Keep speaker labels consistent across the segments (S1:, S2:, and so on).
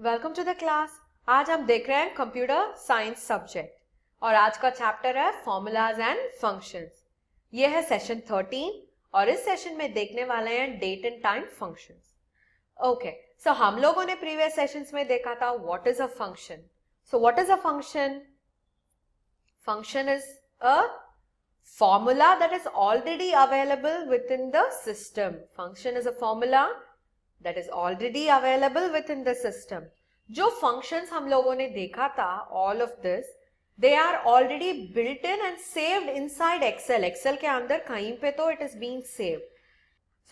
S1: Welcome to the class. आज हम देख रहे हैं कंप्यूटर साइंस सब्जेक्ट और आज का चैप्टर है फॉर्मूलाज एंड फंक्शंस। ये है सेशन 13 और इस सेशन में देखने वाले हैं date and time functions. Okay, so हम लोगों ने प्रीवियस सेशंस में देखा था what is a function. So what is a function? Function is a formula that is already available within the system. Function is a formula that is already available within the system. जो functions हम लोगों ने देखा था, all of this, they are already built in and saved inside Excel. Excel के अंदर कहीं पे तो it is being saved.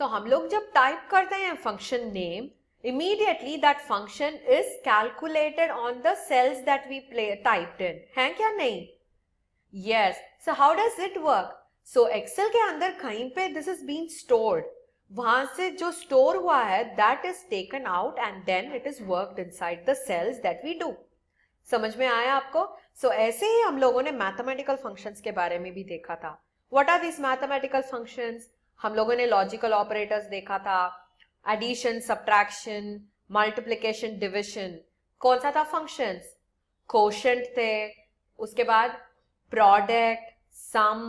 S1: So हम लोग जब type करते हैं function name, immediately that function is calculated on the cells that we typed in. है क्या नहीं? Yes. So how does it work? So Excel के अंदर कहीं पे this is being stored. वहां से जो store हुआ है that is taken out and then it is worked inside the cells that we do. समझ में आया आपको? So ऐसे ही हम लोगों ने mathematical functions के बारे में भी देखा था. What are these mathematical functions? हम लोगों ने logical operators देखा था. Addition, subtraction, multiplication, division. कौन सा था functions? Quotient थे. उसके बाद प्रोडक्ट, सम,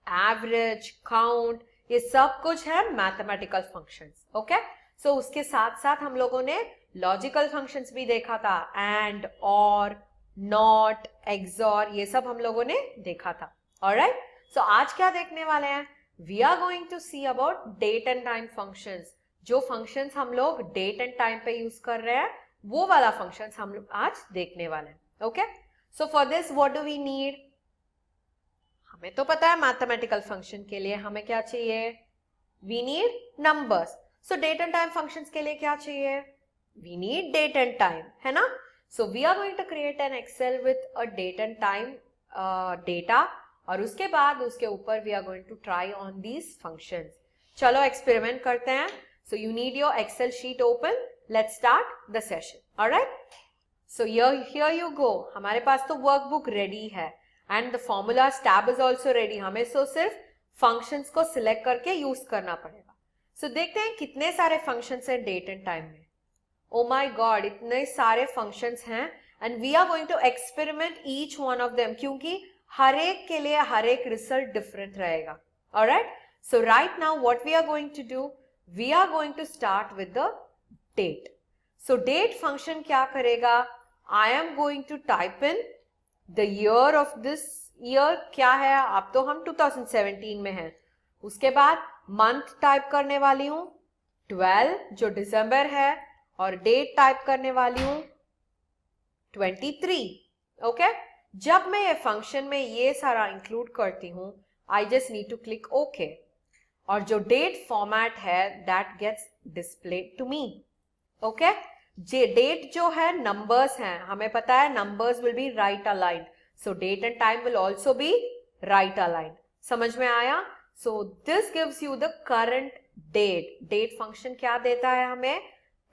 S1: एवरेज, काउंट, ये सब कुछ है मैथमेटिकल फंक्शंस. ओके, सो उसके साथ साथ हम लोगों ने लॉजिकल फंक्शंस भी देखा था. एंड, और, नॉट, एक्सॉर, ये सब हम लोगों ने देखा था. ऑलराइट, सो आज क्या देखने वाले हैं? We are going to see about date and time functions. जो फंक्शंस हम लोग डेट एंड टाइम पे यूज कर रहे हैं वो वाला फंक्शंस हम लोग आज देखने वाले हैं. Okay, so for this what do we need? हमें तो पता है मैथमेटिकल फंक्शन के लिए हमें क्या चाहिए? We need numbers. So date and time functions के लिए क्या चाहिए? We need date and time, है ना? So we are going to create an Excel with a date and time data और उसके बाद उसके ऊपर we are going to try on these functions. चलो एक्सपेरिमेंट करते हैं. So you need your Excel sheet open. Let's start the session. Alright, so here you गो. हमारे पास तो वर्कबुक रेडी है and the formulas tab is also ready. हमें तो सिर्फ functions को select करके use करना पड़ेगा. So देखते हैं कितने सारे functions हैं date and time में. Oh my God, इतने सारे functions हैं and we are going to experiment each one of them क्योंकि हर एक के लिए हर एक result different रहेगा. Alright? So right now what we are going to do? We are going to start with the date. So date function क्या करेगा? I am going to type in the year of this year क्या है? अब तो हम 2017 में हैं. उसके बाद month टाइप करने वाली हूँ 12 जो दिसंबर है और डेट टाइप करने वाली हूँ 23. ओके, जब मैं ये फंक्शन में ये सारा इंक्लूड करती हूँ I just need to click okay और जो डेट फॉर्मेट है that gets displayed to me. Okay, date जो है नंबर्स हैं, हमें पता है numbers will be right aligned. So date and time will also be right aligned. समझ में आया? So this gives you the current date. Date function क्या देता है हमें?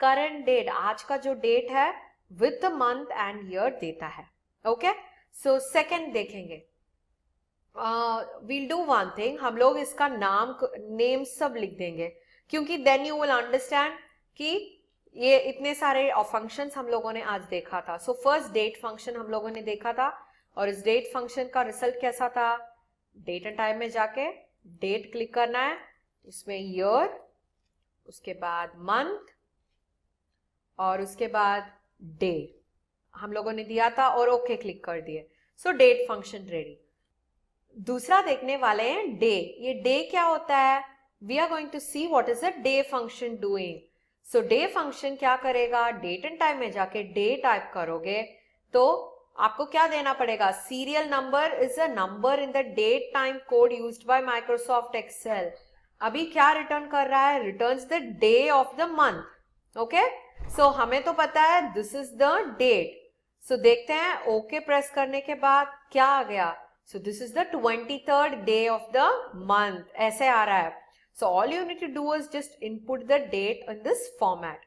S1: करंट डेट, आज का जो डेट है with the month and year देता है. ओके, सो सेकेंड देखेंगे. वील डू वन थिंग, हम लोग इसका नेम सब लिख देंगे क्योंकि देन यू विल अंडरस्टैंड कि ये इतने सारे फंक्शंस हम लोगों ने आज देखा था. सो फर्स्ट डेट फंक्शन हम लोगों ने देखा था और इस डेट फंक्शन का रिजल्ट कैसा था? डेट एंड टाइम में जाके डेट क्लिक करना है, इसमें ईयर, उसके बाद मंथ और उसके बाद डे हम लोगों ने दिया था और ओके क्लिक कर दिए. सो डेट फंक्शन रेडी. दूसरा देखने वाले हैं डे. ये डे क्या होता है? We are going to see what is a day function doing. So day function क्या करेगा? डेट एंड टाइम में जाके डे टाइप करोगे तो आपको क्या देना पड़ेगा? Serial number is a number in the date time code used by Microsoft Excel. अभी क्या रिटर्न कर रहा है? Returns the day of the month. Okay, so हमें तो पता है this is the date. So देखते हैं ओके प्रेस करने के बाद क्या आ गया? सो this is the 23rd day of the month. ऐसे आ रहा है. So all you need to do is just input the date in this format.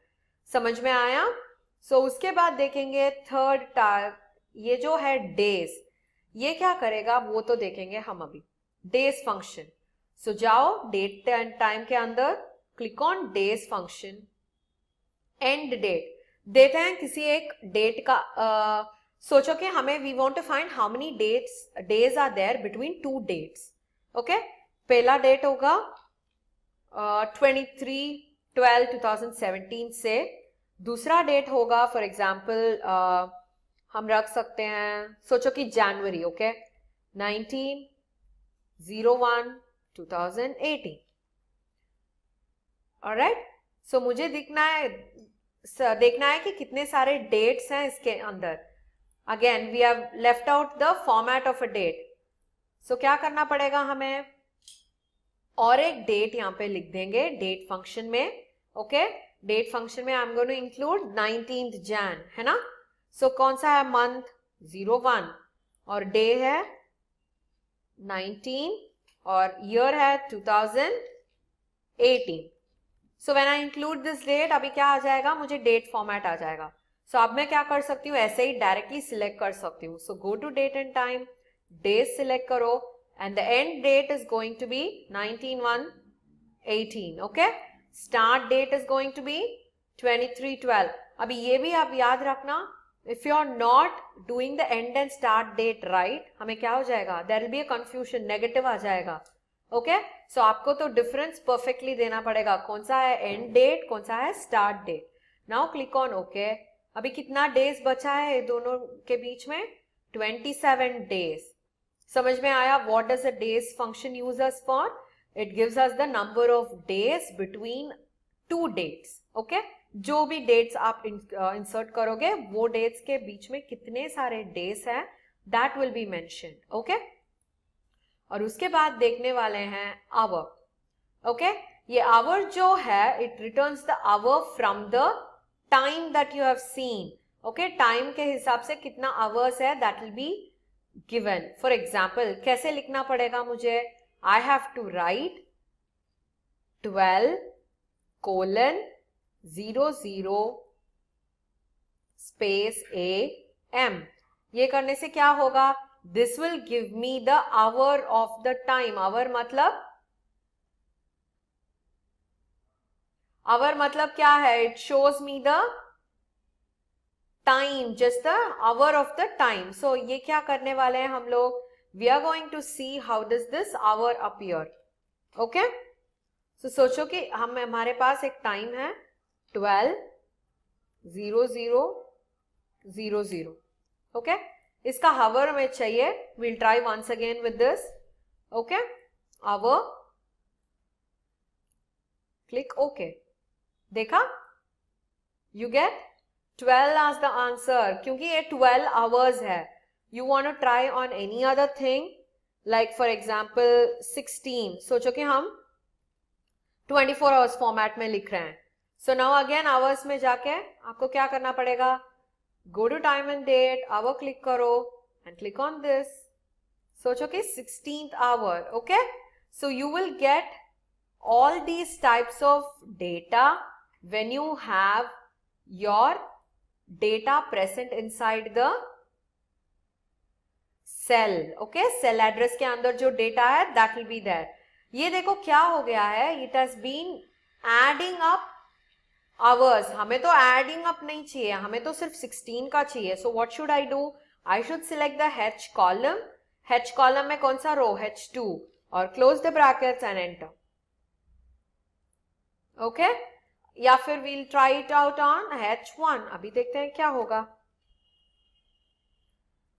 S1: समझ में आया? So उसके बाद देखेंगे थर्ड टाइप, ये जो है days, ये क्या करेगा वो तो देखेंगे हम अभी. days function. So जाओ date and time के अंदर, click on days function, end date. देते हैं किसी एक डेट का, सोचो कि हमें we want to find how many days are there between two dates. Okay, पहला डेट होगा 23/12/2017 से, दूसरा डेट होगा फॉर एग्जाम्पल हम रख सकते हैं, सोचो कि जनवरी. ओके, 19/01/2018. ऑलराइट, सो मुझे देखना है कि कितने सारे डेट्स हैं इसके अंदर. Again we have left out the format of a date, so क्या करना पड़ेगा हमें, और एक डेट यहाँ पे लिख देंगे डेट फंक्शन में. ओके, डेट फंक्शन में I am going to include 19th Jan, है ना. सो कौन सा है, मंथ 01 और डे है 19 और ईयर है 2018. So when I include this date, अभी क्या आ जाएगा, मुझे डेट फॉर्मेट आ जाएगा. सो अब मैं क्या कर सकती हूँ, ऐसे ही डायरेक्टली सिलेक्ट कर सकती हूँ. So go to date and time, days select करो and the end date is going to be 19/1/18. okay, start date is going to be 23/12. अभी ये भी आप याद रखना, if you are not doing the end and start date right, हमें क्या हो जाएगा, there will be a confusion, negative आ जाएगा. okay, so आपको तो difference perfectly देना पड़ेगा, कौन सा है end date, कौन सा है start date. now click on okay. अभी कितना days बचा है दोनों के बीच में, 27 days. समझ में आया, what does a days function use us for? It gives us the number of days between two dates. okay, जो भी dates आप insert करोगे वो dates के बीच में कितने सारे days हैं, that will be mentioned. okay, और उसके बाद देखने वाले हैं hour. okay, ये hour जो है it returns the hour from the time that you have seen. okay, time के हिसाब से कितना hours है that will be given. for example, कैसे लिखना पड़ेगा मुझे, I have to write 12:00 space AM. ये करने से क्या होगा, this will give me the hour of the time. hour मतलब क्या है, it shows me the time, just the hour of the time. so ये क्या करने वाले हैं हम लोग, we are going to see how does this hour appear. okay, so सोचो कि हमारे पास एक टाइम है 12:00. okay, इसका hour में चाहिए, we'll try once again with this. okay, hour, click okay. देखा, you get 12 as the answer, क्योंकि ये 12 hours है. you want to try on any other thing, like for example 16. सोचो कि हम 24 hours फॉर्मेट में लिख रहे हैं. so now again hours में जाके आपको क्या करना पड़ेगा, go to time and date, hour click करो and click on this. सोचो कि 16th hour. okay, so you will get all these types of data when you have your data present inside the cell. okay, cell address के अंदर जो data है that will be there. ये देखो क्या हो गया है, it has been adding up hours. हमें तो adding up नहीं चाहिए, हमें तो सिर्फ 16 का चाहिए. so what should I do, I should select the H column. H column में कौन सा row, H2, और close the brackets and enter. okay, या फिर we'll try it out on H1. अभी देखते हैं क्या होगा.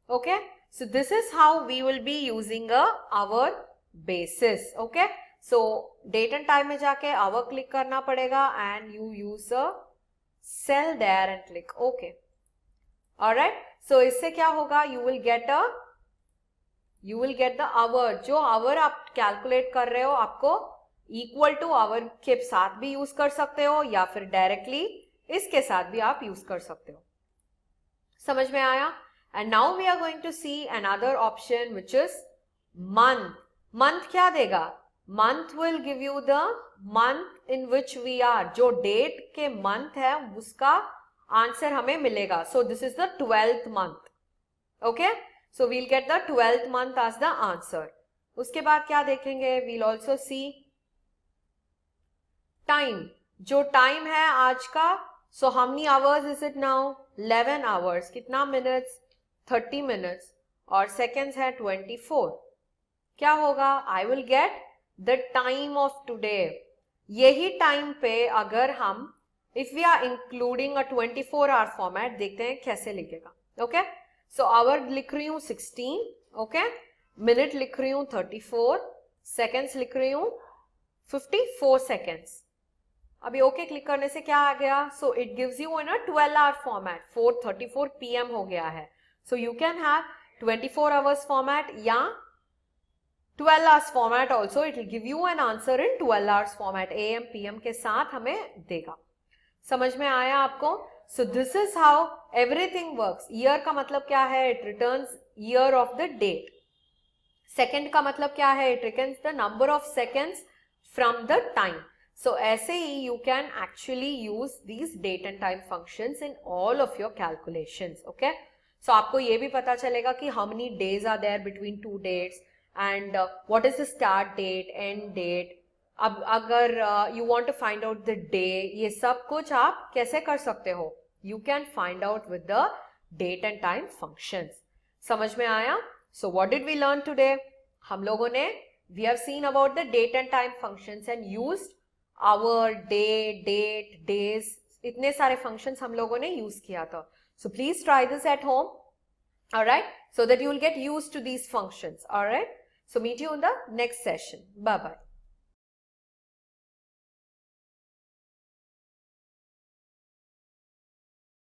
S1: okay, so this is how we will be using a hour basis. okay, so date and time में जाके hour click करना पड़ेगा and you use a cell there and click okay. alright, so इससे क्या होगा, you will get the hour. जो hour आप calculate कर रहे हो आपको इक्वल टू आवर के साथ भी यूज कर सकते हो या फिर डायरेक्टली इसके साथ भी आप यूज कर सकते हो. समझ में आया. And now we are going to see another option which is month. Month क्या देगा, month will give you the month in which we are. जो डेट के मंथ है उसका आंसर हमें मिलेगा. So this is the 12th month. Okay, so we'll get the 12th month as the answer. उसके बाद क्या देखेंगे, वील ऑल्सो सी टाइम. जो टाइम है आज का So how many hours is it now? 11 hours. कितना minutes? 30 minutes. और seconds है 24. क्या होगा? I will get the time of today. यही time पे अगर हम if we are including a 24-hour format, देखते हैं कैसे लिखेगा. Okay? So hour लिख रही हूँ 16. Okay? Minute लिख रही हूँ 34. Seconds लिख रही हूँ 54 seconds. अभी ओके क्लिक करने से क्या आ गया? So it gives you in a 12-hour format. 4:34 PM हो गया है. So you can have 24 hours format या 12 hours format also. It will give you an answer in 12 hours format. AM PM के साथ हमें देगा. समझ में आया आपको? So this is how everything works. Year का मतलब क्या है? It returns year of the date. Second का मतलब क्या है? It returns the number of seconds from the time. So ऐसे ही you can actually use these date and time functions in all of your calculations. Okay? So आपको ये भी पता चलेगा कि how many days are there between two dates and what is the start date, end date. अब अगर you want to find out the day, ये सब कुछ आप कैसे कर सकते हो? You can find out with the date and time functions. समझ में आया? So what did we learn today? हम लोगों ने we have seen about the date and time functions and used hour, day, date, days, इतने सारे functions हम लोगों ने use किया था. So please try this at home, alright, so that you will get used to these functions, alright. So meet you in the next session. Bye bye.